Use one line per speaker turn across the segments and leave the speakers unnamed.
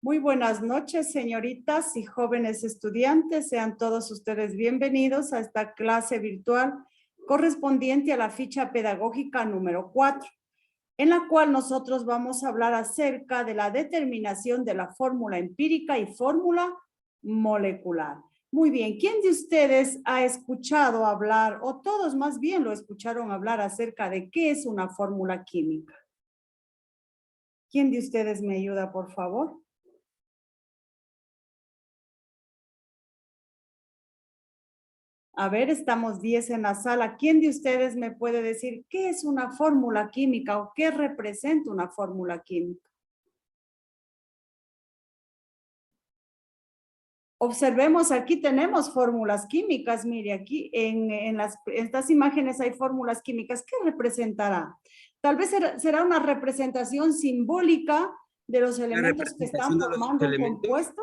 Muy buenas noches, señoritas y jóvenes estudiantes. Sean todos ustedes bienvenidos a esta clase virtual correspondiente a la ficha pedagógica número 4, en la cual nosotros vamos a hablar acerca de la determinación de la fórmula empírica y fórmula molecular. Muy bien, ¿quién de ustedes ha escuchado hablar, o todos más bien lo escucharon hablar acerca de qué es una fórmula química? ¿Quién de ustedes me ayuda, por favor? A ver, estamos 10 en la sala. ¿Quién de ustedes me puede decir qué es una fórmula química o qué representa una fórmula química? Observemos, aquí tenemos fórmulas químicas. Mire, aquí en estas imágenes hay fórmulas químicas. ¿Qué representará? Tal vez será una representación simbólica de los elementos que están formando un compuesto.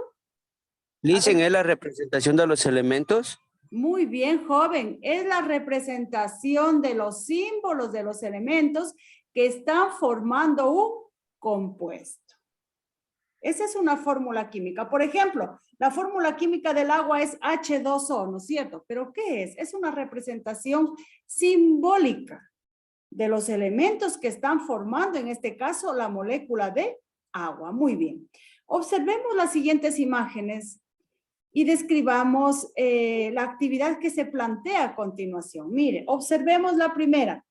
Dicen, ¿es la representación de los elementos?
Muy bien, joven. Es la representación de los símbolos de los elementos que están formando un compuesto. Esa es una fórmula química. Por ejemplo, la fórmula química del agua es H2O, ¿no es cierto? ¿Pero qué es? Es una representación simbólica de los elementos que están formando, en este caso, la molécula de agua. Muy bien. Observemos las siguientes imágenes y describamos la actividad que se plantea a continuación. Mire, observemos la primera.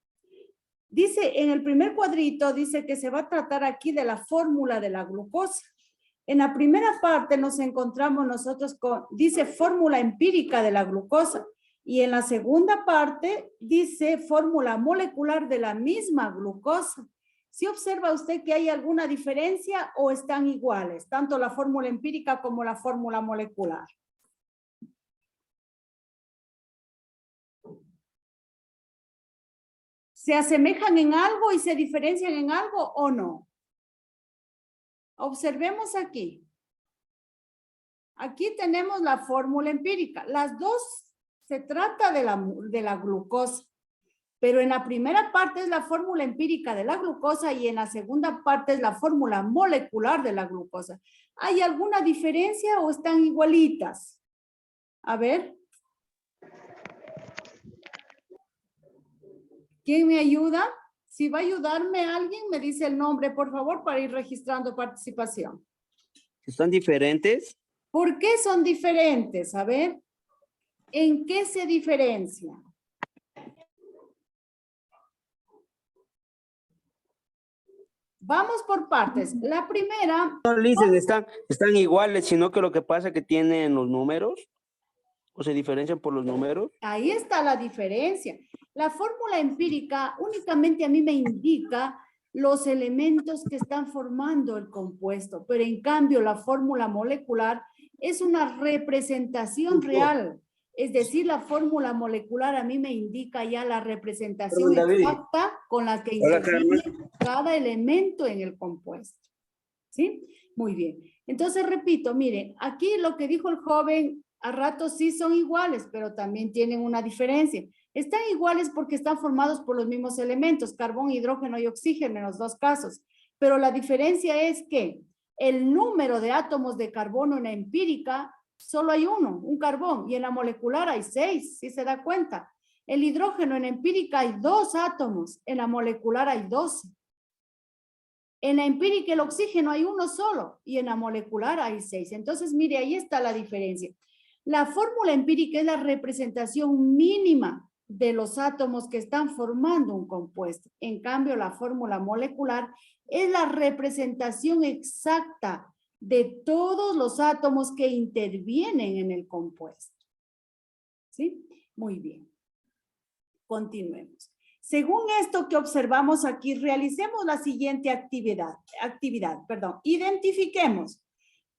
Dice, en el primer cuadrito, dice que se va a tratar aquí de la fórmula de la glucosa. En la primera parte nos encontramos nosotros con, dice fórmula empírica de la glucosa. Y en la segunda parte dice fórmula molecular de la misma glucosa. ¿Sí observa usted que hay alguna diferencia o están iguales, tanto la fórmula empírica como la fórmula molecular? ¿Se asemejan en algo y se diferencian en algo o no? Observemos aquí. Aquí tenemos la fórmula empírica. Las dos se trata de la glucosa. Pero en la primera parte es la fórmula empírica de la glucosa y en la segunda parte es la fórmula molecular de la glucosa. ¿Hay alguna diferencia o están igualitas? A ver. ¿Quién me ayuda? Si va a ayudarme alguien, me dice el nombre, por favor, para ir registrando participación.
¿Están diferentes?
¿Por qué son diferentes? A ver. ¿En qué se diferencian? Vamos por partes. La primera...
No, dicen, están iguales, sino que lo que pasa es que tienen los números, o se diferencian por los números.
Ahí está la diferencia. La fórmula empírica únicamente a mí me indica los elementos que están formando el compuesto, pero en cambio la fórmula molecular es una representación real. Es decir, la fórmula molecular a mí me indica ya la representación exacta con la que interviene cada elemento en el compuesto. ¿Sí? Muy bien. Entonces, repito, miren, aquí lo que dijo el joven, a ratos sí son iguales, pero también tienen una diferencia. Están iguales porque están formados por los mismos elementos, carbón, hidrógeno y oxígeno en los dos casos. Pero la diferencia es que el número de átomos de carbono en la empírica solo hay uno, un carbón, y en la molecular hay 6, ¿sí se da cuenta? El hidrógeno en empírica hay 2 átomos, en la molecular hay 12. En la empírica el oxígeno hay uno solo y en la molecular hay 6. Entonces, mire, ahí está la diferencia. La fórmula empírica es la representación mínima de los átomos que están formando un compuesto. En cambio, la fórmula molecular es la representación exacta de todos los átomos que intervienen en el compuesto. ¿Sí? Muy bien. Continuemos. Según esto que observamos aquí, realicemos la siguiente actividad. Identifiquemos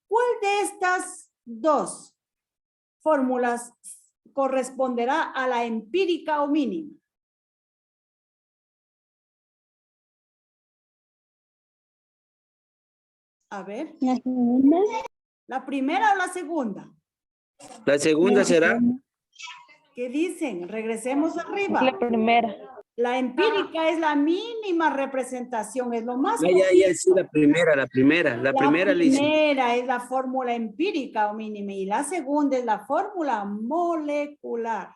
cuál de estas dos fórmulas corresponderá a la empírica o mínima. A ver.
La segunda.
¿La primera o la segunda?
La segunda será.
¿Qué dicen? Regresemos arriba.
La primera.
La empírica es la mínima representación, es lo más
Ya, sí, la primera. La
La
primera le hice.
primera es la fórmula empírica o mínima y la segunda es la fórmula molecular.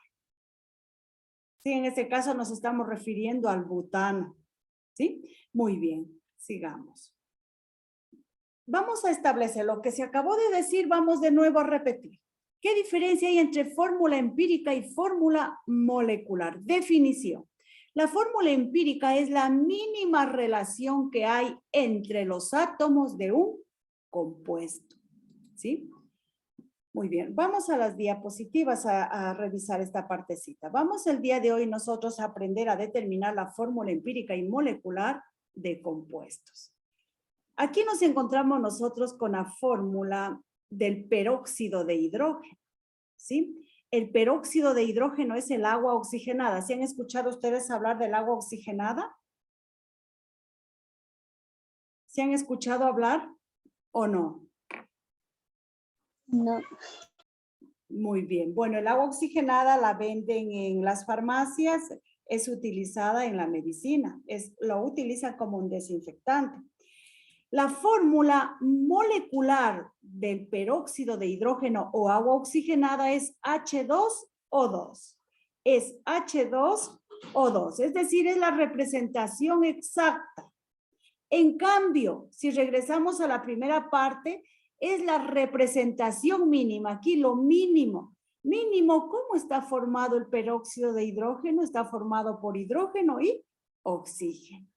Sí, en este caso nos estamos refiriendo al butano. ¿Sí? Muy bien, sigamos. Vamos a establecer lo que se acabó de decir, vamos de nuevo a repetir. ¿Qué diferencia hay entre fórmula empírica y fórmula molecular? Definición. La fórmula empírica es la mínima relación que hay entre los átomos de un compuesto. ¿Sí? Muy bien, vamos a las diapositivas a revisar esta partecita. Vamos el día de hoy nosotros a aprender a determinar la fórmula empírica y molecular de compuestos. Aquí nos encontramos nosotros con la fórmula del peróxido de hidrógeno, ¿sí? El peróxido de hidrógeno es el agua oxigenada. ¿Sí han escuchado ustedes hablar del agua oxigenada? ¿Sí han escuchado hablar o no?
No.
Muy bien. Bueno, el agua oxigenada la venden en las farmacias, es utilizada en la medicina, lo utilizan como un desinfectante. La fórmula molecular del peróxido de hidrógeno o agua oxigenada es H2O2. Es H2O2, es decir, es la representación exacta. En cambio, si regresamos a la primera parte, es la representación mínima. Aquí lo mínimo. Mínimo, ¿cómo está formado el peróxido de hidrógeno? Está formado por hidrógeno y oxígeno.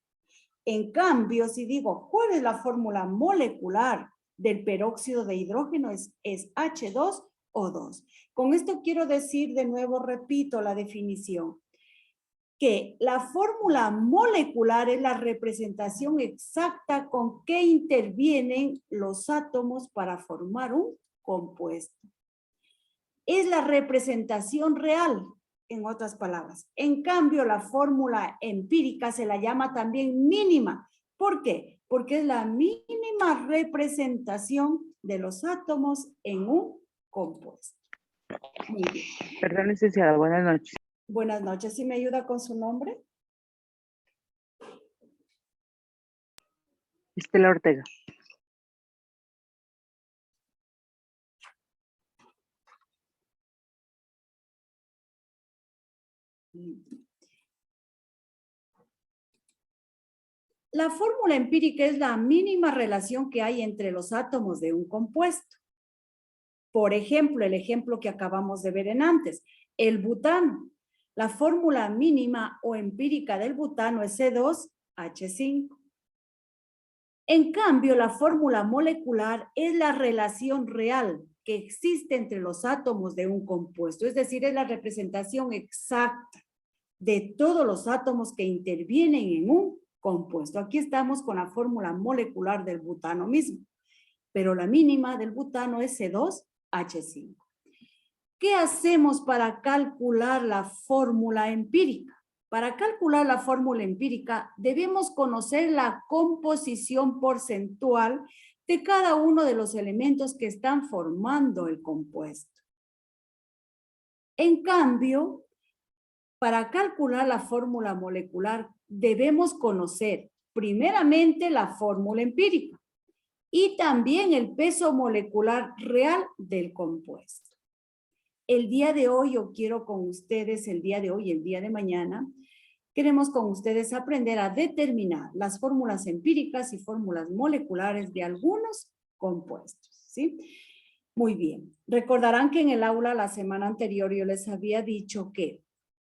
En cambio, si digo, ¿cuál es la fórmula molecular del peróxido de hidrógeno? Es H2O2. Con esto quiero decir, de nuevo, repito la definición, que la fórmula molecular es la representación exacta con que intervienen los átomos para formar un compuesto. Es la representación real, en otras palabras. En cambio, la fórmula empírica se la llama también mínima. ¿Por qué? Porque es la mínima representación de los átomos en un compuesto. Muy bien.
Perdón, licenciada, buenas noches.
Buenas noches. ¿Sí me ayuda con su nombre?
Estela Ortega.
La fórmula empírica es la mínima relación que hay entre los átomos de un compuesto. Por ejemplo, el ejemplo que acabamos de ver en antes, el butano. La fórmula mínima o empírica del butano es C2H5. En cambio, la fórmula molecular es la relación real que existe entre los átomos de un compuesto, es decir, es la representación exacta de todos los átomos que intervienen en un compuesto. Aquí estamos con la fórmula molecular del butano mismo, pero la mínima del butano es C2H5. ¿Qué hacemos para calcular la fórmula empírica? Para calcular la fórmula empírica debemos conocer la composición porcentual de cada uno de los elementos que están formando el compuesto. En cambio, para calcular la fórmula molecular debemos conocer primeramente la fórmula empírica y también el peso molecular real del compuesto. El día de hoy, yo quiero con ustedes, el día de hoy, el día de mañana, queremos con ustedes aprender a determinar las fórmulas empíricas y fórmulas moleculares de algunos compuestos, ¿sí? Muy bien. Recordarán que en el aula la semana anterior yo les había dicho que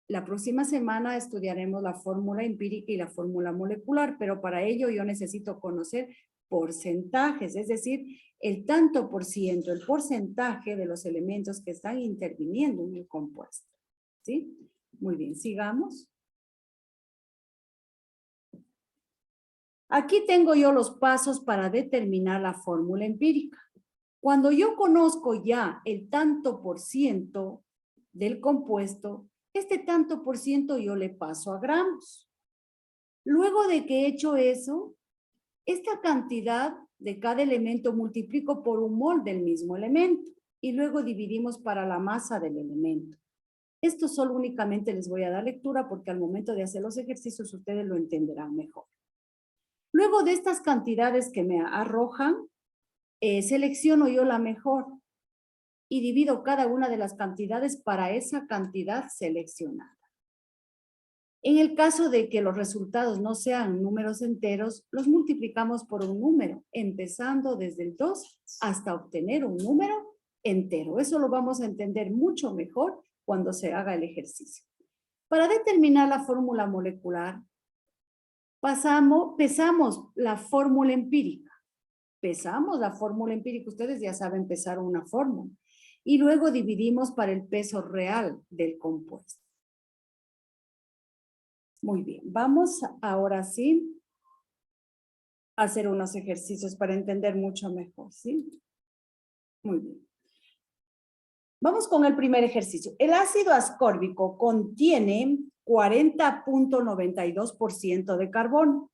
la próxima semana estudiaremos la fórmula empírica y la fórmula molecular, pero para ello yo necesito conocer porcentajes, es decir, el tanto por ciento, el porcentaje de los elementos que están interviniendo en el compuesto. ¿Sí? Muy bien, sigamos. Aquí tengo yo los pasos para determinar la fórmula empírica. Cuando yo conozco ya el tanto por ciento del compuesto, este tanto por ciento yo le paso a gramos. Luego de que he hecho eso, esta cantidad de cada elemento multiplico por un mol del mismo elemento y luego dividimos para la masa del elemento. Esto solo únicamente les voy a dar lectura porque al momento de hacer los ejercicios ustedes lo entenderán mejor. Luego de estas cantidades que me arrojan, selecciono yo la mejor y divido cada una de las cantidades para esa cantidad seleccionada. En el caso de que los resultados no sean números enteros, los multiplicamos por un número, empezando desde el 2 hasta obtener un número entero. Eso lo vamos a entender mucho mejor cuando se haga el ejercicio. Para determinar la fórmula molecular, pesamos la fórmula empírica. Pesamos la fórmula empírica, ustedes ya saben pesar una fórmula. Y luego dividimos para el peso real del compuesto. Muy bien, vamos ahora sí a hacer unos ejercicios para entender mucho mejor, ¿sí? Muy bien. Vamos con el primer ejercicio. El ácido ascórbico contiene 40.92% de carbono,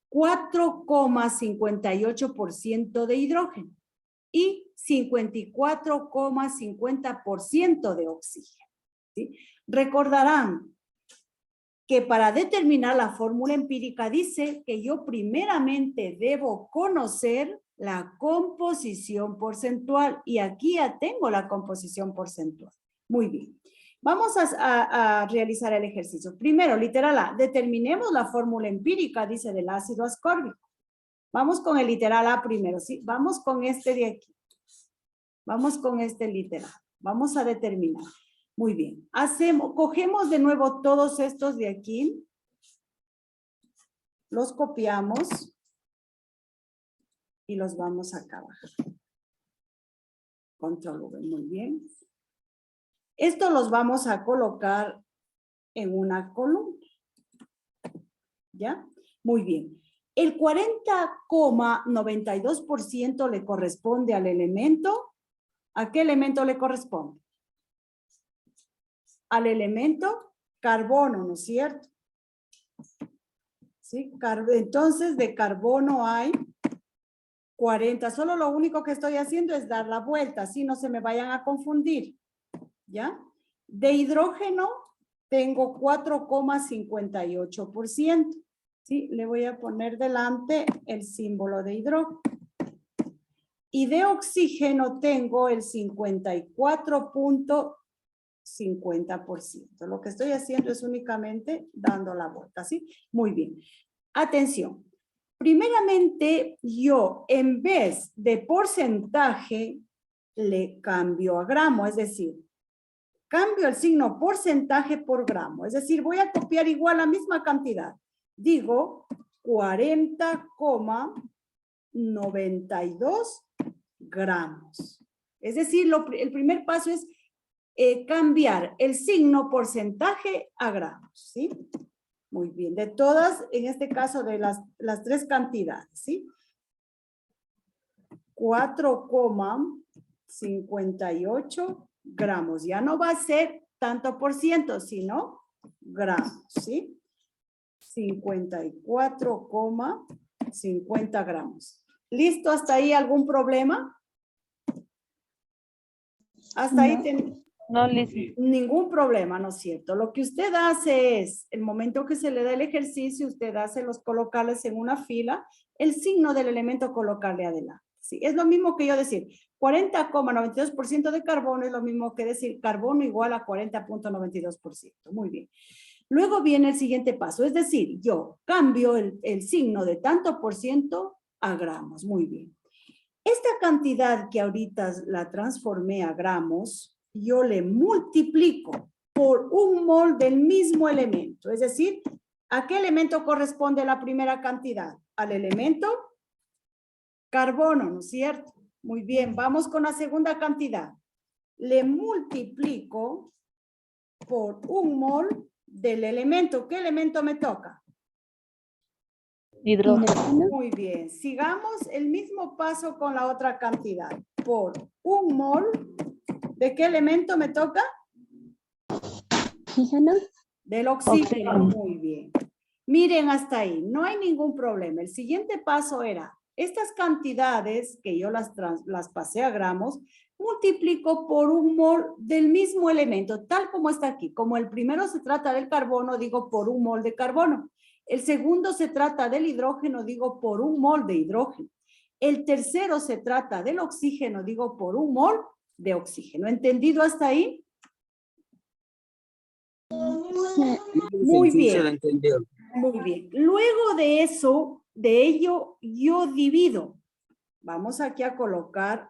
4,58% de hidrógeno y 54,50% de oxígeno, ¿sí? Recordarán que para determinar la fórmula empírica dice que yo primeramente debo conocer la composición porcentual y aquí ya tengo la composición porcentual. Muy bien. Vamos a realizar el ejercicio. Primero, literal A, determinemos la fórmula empírica, dice, del ácido ascórbico. Vamos con el literal A primero, ¿sí? Vamos con este de aquí. Vamos con este literal. Vamos a determinar. Muy bien. Cogemos de nuevo todos estos de aquí. Los copiamos. Y los vamos acá abajo. Control V, muy bien. Esto los vamos a colocar en una columna. ¿Ya? Muy bien. El 40,92% le corresponde al elemento. ¿A qué elemento le corresponde? Al elemento carbono, ¿no es cierto? ¿Sí? Entonces, de carbono hay 40. Solo lo único que estoy haciendo es dar la vuelta, así no se me vayan a confundir. ¿Ya? De hidrógeno tengo 4,58%. ¿Sí? Le voy a poner delante el símbolo de hidrógeno. Y de oxígeno tengo el 54,50%. Lo que estoy haciendo es únicamente dando la vuelta, ¿sí? Muy bien. Atención. Primeramente, yo en vez de porcentaje le cambio a gramo, es decir, cambio el signo porcentaje por gramo. Es decir, voy a copiar igual la misma cantidad. Digo 40,92 gramos. Es decir, el primer paso es cambiar el signo porcentaje a gramos, ¿sí? Muy bien, de todas, en este caso de las tres cantidades, ¿sí? 4,58 gramos. Ya no va a ser tanto por ciento, sino gramos, ¿sí? 54,50 gramos. ¿Listo? ¿Hasta ahí algún problema? Hasta ahí
No, listo.
ningún problema, ¿no es cierto? Lo que usted hace es, el momento que se le da el ejercicio, usted hace colocarles en una fila, el signo del elemento colocarle adelante. ¿Sí? Es lo mismo que yo decir, 40,92% de carbono es lo mismo que decir carbono igual a 40,92%. Muy bien. Luego viene el siguiente paso, es decir, yo cambio el signo de tanto por ciento a gramos. Muy bien. Esta cantidad que ahorita la transformé a gramos, yo le multiplico por un mol del mismo elemento. Es decir, ¿a qué elemento corresponde la primera cantidad? Al elemento carbono, ¿no es cierto? Muy bien, vamos con la segunda cantidad. Le multiplico por un mol del elemento. ¿Qué elemento me toca?
Hidrógeno.
Muy bien, sigamos el mismo paso con la otra cantidad. Por un mol, ¿de qué elemento me toca?
Oxígeno.
Del oxígeno.
Oxígeno.
Muy bien. Miren hasta ahí, no hay ningún problema. El siguiente paso era, estas cantidades que yo las pasé a gramos, multiplico por un mol del mismo elemento, tal como está aquí. Como el primero se trata del carbono, digo por un mol de carbono. El segundo se trata del hidrógeno, digo por un mol de hidrógeno. El tercero se trata del oxígeno, digo por un mol de oxígeno. ¿Entendido hasta ahí? Muy
Sí, se
bien.
la entendió.
Muy bien. Luego de eso, de ello, yo divido. Vamos aquí a colocar,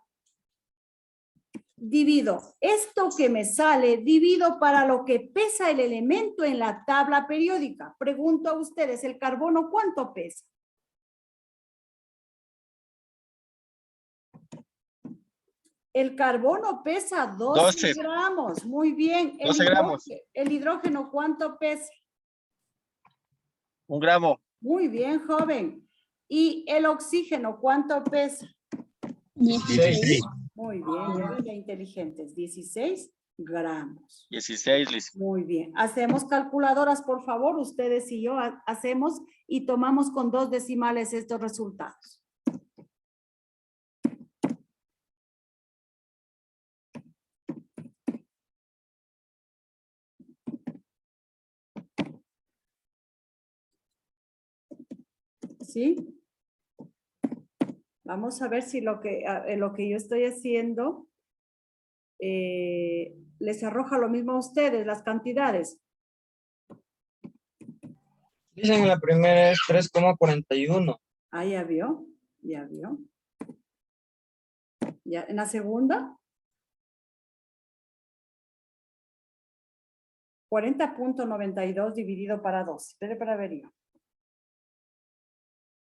divido. Esto que me sale, divido para lo que pesa el elemento en la tabla periódica. Pregunto a ustedes, ¿el carbono cuánto pesa? El carbono pesa 12 gramos. Muy bien.
12 gramos.
El hidrógeno, ¿cuánto pesa?
1 gramo.
Muy bien, joven. ¿Y el oxígeno cuánto pesa?
16.
Muy bien, ya ven de inteligentes. 16 gramos.
16, Liz.
Muy bien. Hacemos calculadoras, por favor. Ustedes y yo hacemos y tomamos con 2 decimales estos resultados. ¿Sí? Vamos a ver si lo que yo estoy haciendo les arroja lo mismo a ustedes, las cantidades.
Dicen la primera es 3,41.
Ah, ya vio, ya vio. Ya, en la segunda. 40.92 dividido para 2. Espere para ver yo.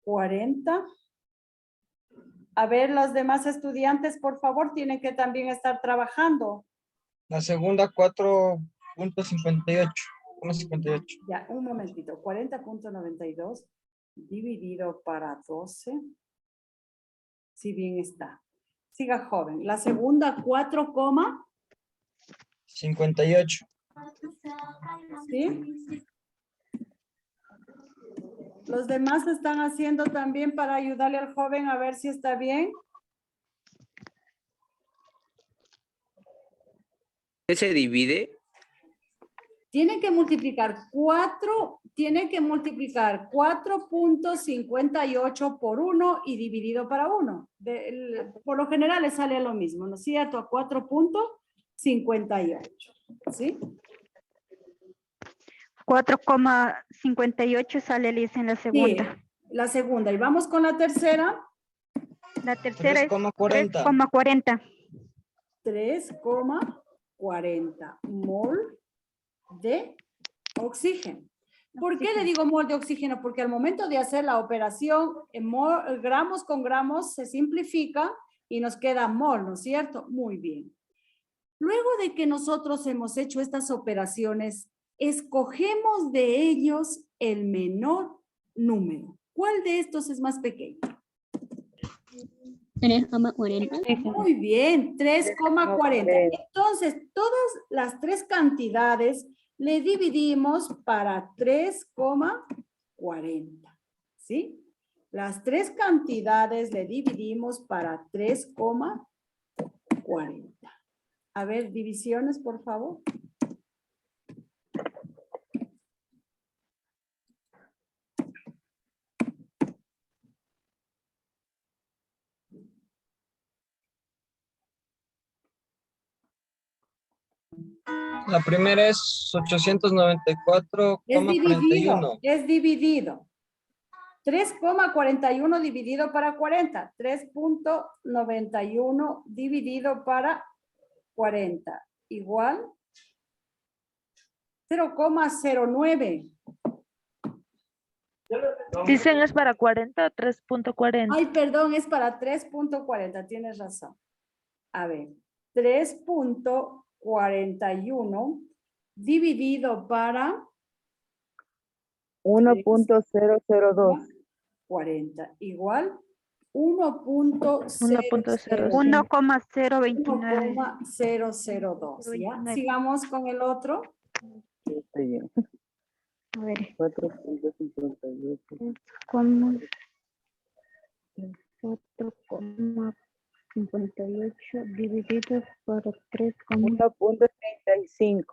40. A ver, los demás estudiantes, por favor, tienen que también estar trabajando.
La segunda 4,58. 58.
Ya, un momentito. 40.92 dividido para 12. Si bien está. Siga, joven. La segunda
58.
¿Sí? Los demás están haciendo también para ayudarle al joven a ver si está bien.
¿Qué se divide?
Tienen que multiplicar 4.58 por 1 y dividido para 1. Por lo general le sale lo mismo, ¿no es cierto? A 4.58. ¿Sí?
4,58 sale Liz en la segunda.
Sí, la segunda. Y vamos con la tercera.
La tercera es
3,40.
3,40.
3,40 mol de oxígeno. ¿Por qué le digo mol de oxígeno? Porque al momento de hacer la operación, gramos con gramos se simplifica y nos queda mol, ¿no es cierto? Muy bien. Luego de que nosotros hemos hecho estas operaciones, escogemos de ellos el menor número. ¿Cuál de estos es más pequeño?
3,40.
Muy bien, 3,40. Entonces, todas las tres cantidades le dividimos para 3,40. ¿Sí? Las tres cantidades le dividimos para 3,40. A ver, divisiones, por favor.
La primera es 894,41.
Es dividido. 3,41 dividido para 40. 3.91 dividido para 40. Igual 0,09.
Dicen es para 40 o 3,40.
Ay, perdón, es para 3.40. Tienes razón. A ver, 3.41 dividido para
1.002.
40. Igual 1.002.
1,029.
1,002. ¿Ya? Sigamos con el otro.
Está bien.
A ver,
4,58.
como 4,40. 4,58 dividido por
1.35.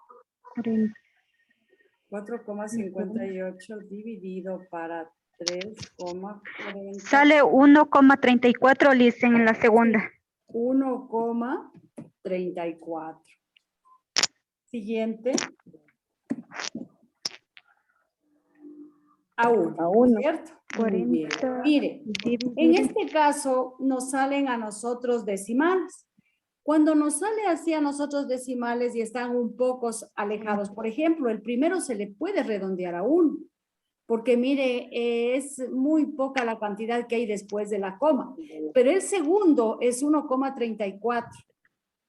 4,58 dividido para 3,40.
Sale 1,34, Licen, en la segunda.
1,34. Siguiente. A 1,
A uno.
¿cierto? Muy bien.
40
Mire, en
dividido.
este caso nos salen a nosotros decimales. Cuando nos sale así a nosotros decimales y están un poco alejados, por ejemplo, el primero se le puede redondear a 1, porque mire, es muy poca la cantidad que hay después de la coma, pero el segundo es 1,34,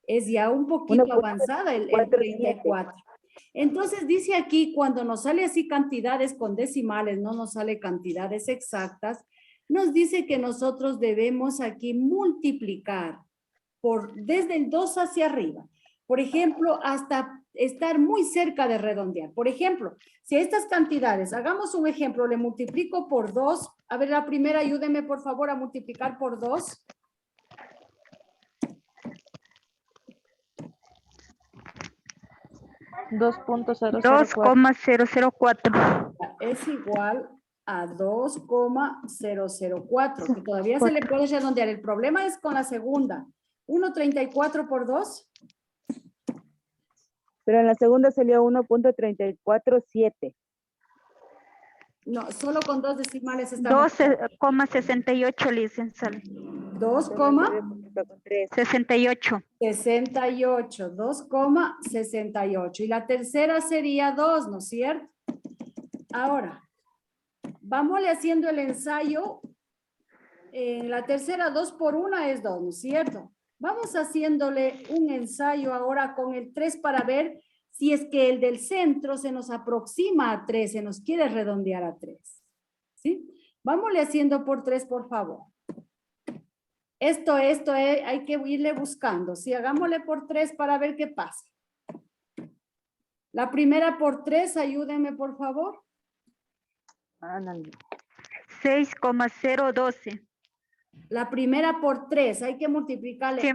es ya un poquito avanzada el 34. Entonces dice aquí, cuando nos sale así cantidades con decimales, no nos sale cantidades exactas, nos dice que nosotros debemos aquí multiplicar desde el 2 hacia arriba. Por ejemplo, hasta estar muy cerca de redondear. Por ejemplo, si a estas cantidades, hagamos un ejemplo, le multiplico por 2. A ver, la primera, ayúdeme por favor a multiplicar por 2.
$2.004.
Es igual a 2,004, que todavía se le puede redondear. El problema es con la segunda. 1,34 por 2.
Pero en la segunda salió 1.347.
No, solo con dos decimales está
2,68, Licen, sale.
2,68.
68.
2,68. Y la tercera sería 2, ¿no es cierto? Ahora, vámosle haciendo el ensayo. En la tercera, 2 por 1 es 2, ¿no es cierto? Vamos haciéndole un ensayo ahora con el 3 para ver si es que el del centro se nos aproxima a 3, se nos quiere redondear a 3. ¿Sí? Vámosle haciendo por 3, por favor. Esto hay que irle buscando. Sí, hagámosle por 3 para ver qué pasa. La primera por 3, ayúdenme por favor.
6,012.
La primera por 3, hay que multiplicarle
Sí.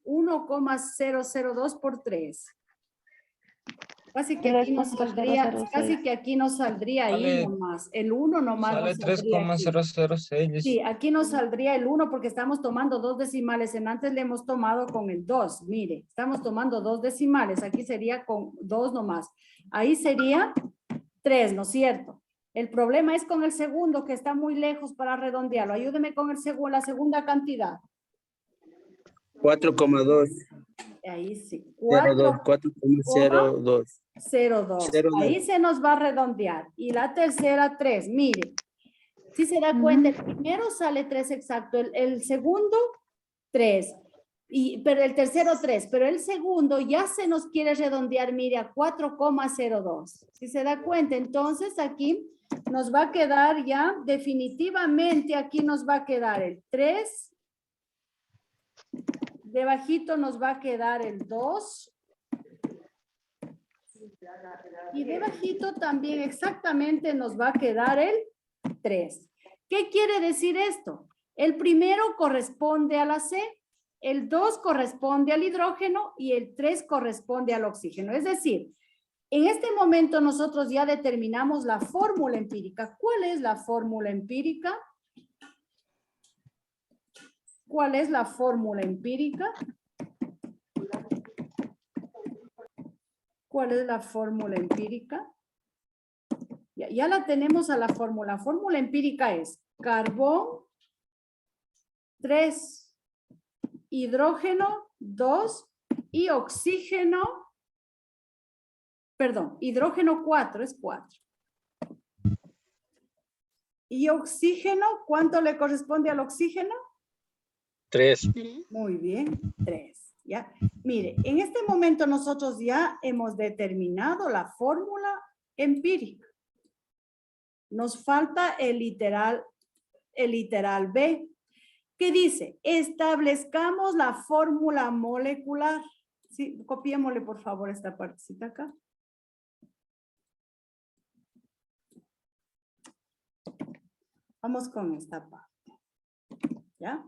1,002 por 3. Casi que aquí nos saldría, casi que aquí nos saldría ahí
Sale-
nomás. El 1 nomás
Sale
nos saldría aquí.
3,006.
Sí, aquí nos saldría el 1 porque estamos tomando dos decimales. En antes le hemos tomado con el 2. Mire, estamos tomando dos decimales. Aquí sería con 2 nomás. Ahí sería 3, ¿no es cierto? El problema es con el segundo que está muy lejos para redondearlo. Ayúdeme con el la segunda cantidad.
4,2.
Ahí sí.
4,02.
0,2. Ahí se nos va a redondear. Y la tercera, 3. Mire, si se da cuenta, el primero sale 3 exacto, el segundo, 3. Pero el tercero, 3. Pero el segundo ya se nos quiere redondear, mire, a 4,02. Si se da cuenta, entonces aquí nos va a quedar ya, definitivamente aquí nos va a quedar el 3. Debajito nos va a quedar el 2. Y debajito también exactamente nos va a quedar el 3. ¿Qué quiere decir esto? El primero corresponde a la C, el 2 corresponde al hidrógeno y el 3 corresponde al oxígeno. Es decir, en este momento nosotros ya determinamos la fórmula empírica. ¿Cuál es la fórmula empírica? ¿Cuál es la fórmula empírica? ¿Cuál es la fórmula empírica? Ya la tenemos a la fórmula. La fórmula empírica es carbón 3, hidrógeno 2 y oxígeno, perdón, hidrógeno 4, es 4. ¿Y oxígeno? ¿Cuánto le corresponde al oxígeno?
3.
Muy bien, 3. ¿Ya? Mire, en este momento nosotros ya hemos determinado la fórmula empírica. Nos falta el literal B, que dice, establezcamos la fórmula molecular. Sí, copiémosle por favor esta partecita acá. Vamos con esta parte. ¿Ya?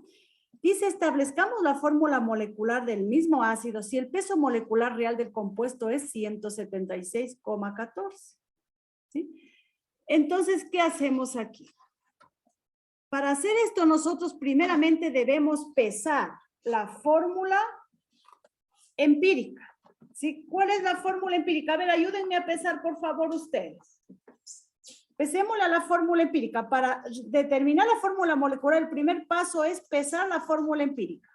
Dice, establezcamos la fórmula molecular del mismo ácido si el peso molecular real del compuesto es 176,14. ¿Sí? Entonces, ¿qué hacemos aquí? Para hacer esto, nosotros primeramente debemos pesar la fórmula empírica. ¿Sí? ¿Cuál es la fórmula empírica? A ver, ayúdenme a pesar, por favor, ustedes. Pesémosla la fórmula empírica. Para determinar la fórmula molecular, el primer paso es pesar la fórmula empírica.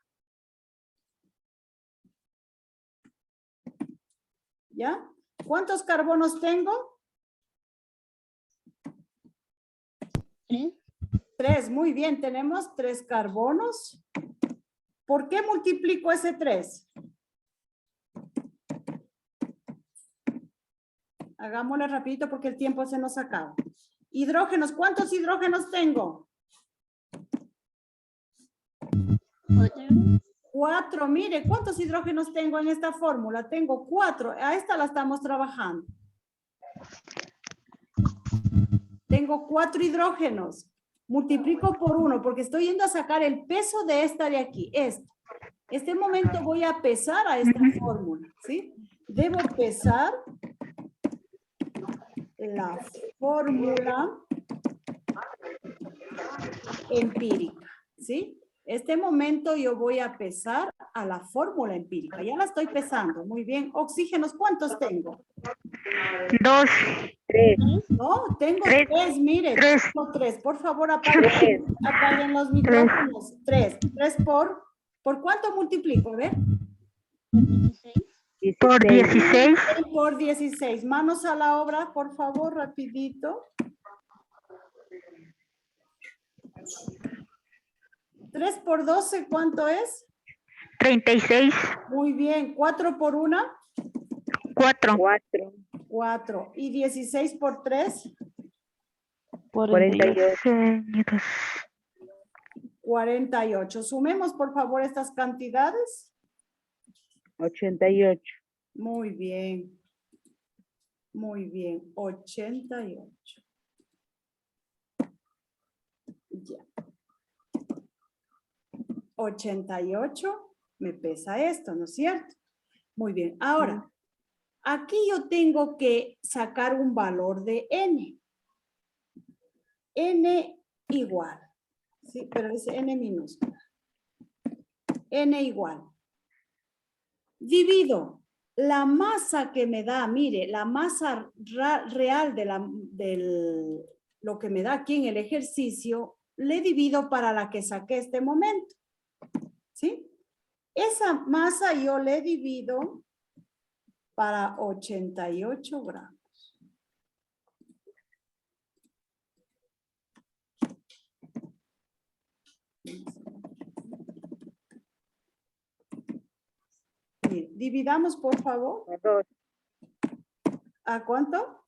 ¿Ya? ¿Cuántos carbonos tengo? 3, muy bien. Tenemos 3 carbonos. ¿Por qué multiplico ese 3? Hagámosle rapidito porque el tiempo se nos acaba. Hidrógenos, ¿cuántos hidrógenos tengo? 4, mire, ¿cuántos hidrógenos tengo en esta fórmula? Tengo 4, a esta la estamos trabajando. Tengo 4 hidrógenos. Multiplico por 1 porque estoy yendo a sacar el peso de esta de aquí, esta. Este momento voy a pesar a esta fórmula, ¿sí? Debo pesar la fórmula empírica, ¿sí? Este momento yo voy a pesar a la fórmula empírica. Ya la estoy pesando. Muy bien. Oxígenos, ¿cuántos tengo?
2.
3.
No, tengo
Tres.
3, mire.
Tres.
Tengo 3. Por favor, apaguen los micrófonos. 3. 3 ¿por cuánto multiplico? A ver.
Por 16.
6 por 16. Manos a la obra, por favor, rapidito. 3 por 12, ¿cuánto es?
36.
Muy bien. 4 por 1.
4.
4.
4. ¿Y 16 por 3?
48.
48. Sumemos, por favor, estas cantidades.
88.
Muy bien. Muy bien. 88. Ya. 88 me pesa esto, ¿no es cierto? Muy bien. Ahora, aquí yo tengo que sacar un valor de n. N igual. Sí, pero es n minúscula. N igual. Divido la masa que me da, mire, la masa real de lo que me da aquí en el ejercicio, le divido para la que saqué este momento. ¿Sí? Esa masa yo le divido para 88 gramos. Bien, dividamos, por favor.
A 2.
¿A cuánto?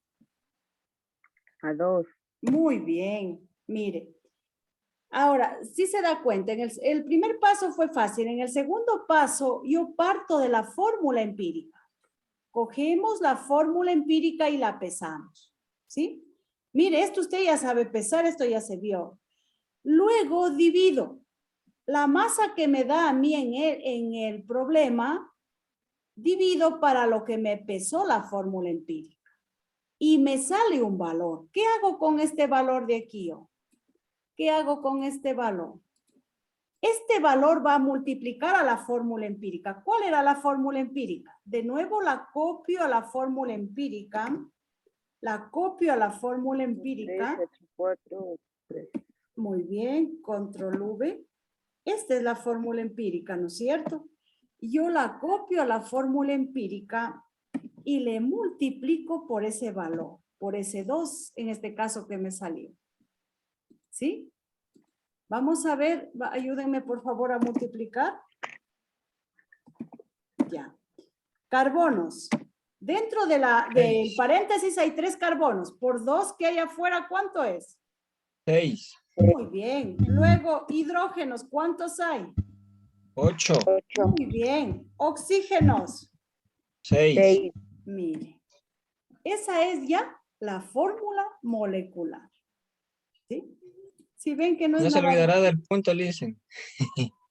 A 2.
Muy bien, mire. Ahora, si se da cuenta, el primer paso fue fácil. En el segundo paso, yo parto de la fórmula empírica. Cogemos la fórmula empírica y la pesamos. ¿Sí? Mire, esto usted ya sabe pesar, esto ya se vio. Luego divido la masa que me da a mí en el problema, divido para lo que me pesó la fórmula empírica. Y me sale un valor. ¿Qué hago con este valor de aquí yo? ¿Qué hago con este valor? Este valor va a multiplicar a la fórmula empírica. ¿Cuál era la fórmula empírica? De nuevo la copio a la fórmula empírica. La copio a la fórmula empírica.
3, 8, 4, 3.
Muy bien, control V. Esta es la fórmula empírica, ¿no es cierto? Yo la copio a la fórmula empírica y le multiplico por ese valor, por ese 2, en este caso que me salió. ¿Sí? Vamos a ver, ayúdenme por favor a multiplicar. Ya. Carbonos. Dentro del paréntesis hay 3 carbonos. Por 2 que hay afuera, ¿cuánto es?
6.
Muy bien. Luego, hidrógenos, ¿cuántos hay?
8.
8.
Muy bien. Oxígenos.
6.
6.
Mire. Esa es ya la fórmula molecular. ¿Sí? Si ven que no
No
es
se
nada.
olvidará del punto, Listen.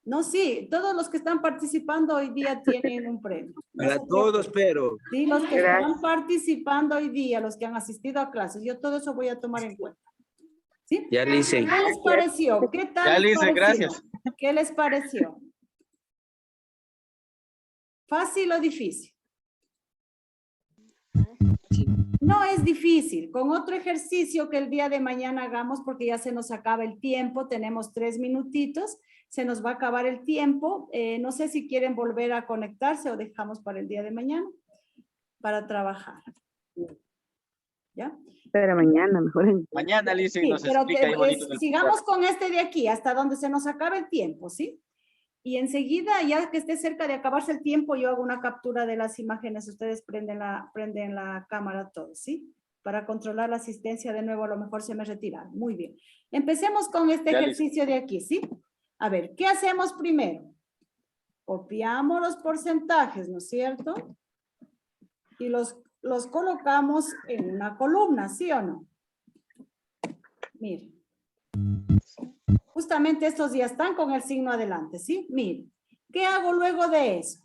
No, sí, todos los que están participando hoy día tienen un premio. No
Para
se
todos, pero.
Sí, los que
Gracias.
están participando hoy día, los que han asistido a clases, yo todo eso voy a tomar en cuenta. ¿Sí?
Ya le hice.
¿Qué les pareció? ¿Qué tal
Ya,
les
Lice,
pareció?
gracias.
¿Qué les pareció? ¿Fácil o difícil? No es difícil. Con otro ejercicio que el día de mañana hagamos, porque ya se nos acaba el tiempo, tenemos 3 minutitos, se nos va a acabar el tiempo. No sé si quieren volver a conectarse o dejamos para el día de mañana para trabajar. ¿Ya?
Pero mañana, mejor.
Mañana, Lice,
Sí,
nos
pero
explica ahí bonito en el
sigamos con este de aquí hasta donde se nos acabe el tiempo, ¿sí? Y enseguida, ya que esté cerca de acabarse el tiempo, yo hago una captura de las imágenes. Ustedes prenden la cámara todos, ¿sí? Para controlar la asistencia de nuevo, a lo mejor se me retiraron. Muy bien. Empecemos con este
Ya,
ejercicio de aquí, ¿sí? A ver, ¿qué hacemos primero? Copiamos los porcentajes, ¿no es cierto? Y los colocamos en una columna, ¿sí o no? Miren. Justamente estos ya están con el signo adelante, ¿sí? Miren. ¿Qué hago luego de eso?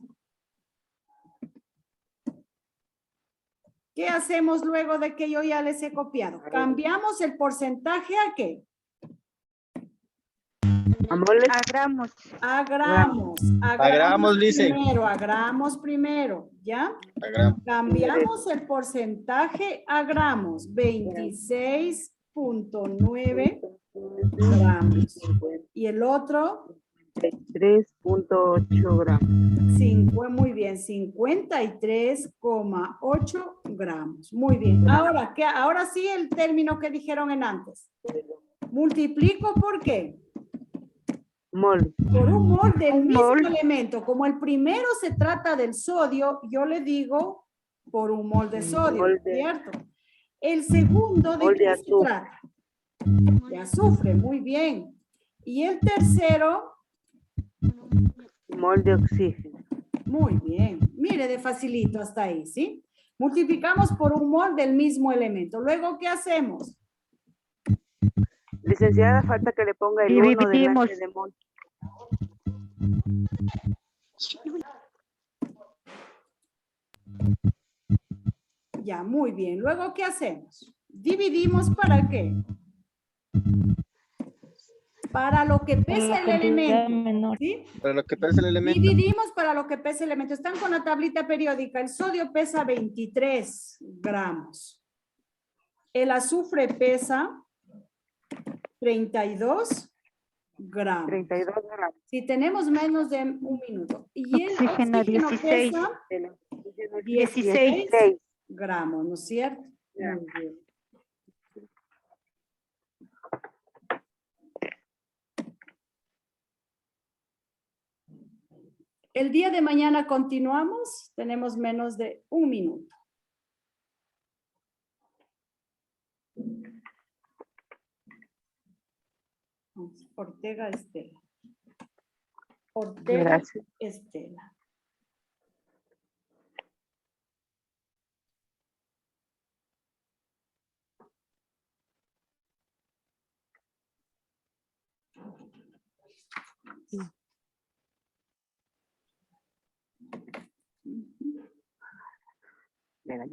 ¿Qué hacemos luego de que yo ya les he copiado? Cambiamos el porcentaje ¿a qué?
Amores,
A gramos.
A gramos.
Agramos, Lice.
Agramos primero, ¿ya? Cambiamos el porcentaje a gramos, 26.9 gramos. Y el otro,
3.8 gramos.
muy bien, 53,8 gramos. Muy bien. Ahora sí el término que dijeron en antes. Multiplico ¿por qué?
Mol.
Por un mol del
Un
mismo
mol.
elemento. Como el primero se trata del sodio, yo le digo por un mol de sodio,
Mol de-
¿cierto? El segundo, ¿de
Mol de
qué se
azufre.
trata? De azufre, muy bien. Y el tercero,
Mol de oxígeno.
muy bien. Mire de facilito hasta ahí, ¿sí? Multiplicamos por un mol del mismo elemento. Luego, ¿qué hacemos?
Licenciada, falta que le ponga el 1
Dividimos.
delante de mol.
Ya, muy bien. Luego, ¿qué hacemos? Dividimos ¿para qué? Para lo que pesa
la
el
cantidad
elemento.
menor.
¿Sí?
Para lo que pesa el elemento.
Dividimos para lo que pesa el elemento. Están con la tablita periódica. El sodio pesa 23 gramos. El azufre pesa 32 gramos.
32 gramos.
Si tenemos menos de un minuto. Y el
Oxígeno,
oxígeno
16.
pesa
El oxígeno
16
16.
gramos, ¿no es cierto?
Ya.
Muy bien. El día de mañana continuamos. Tenemos menos de un minuto. Ortega Estela. Ortega
Gracias.
Estela.
Venga,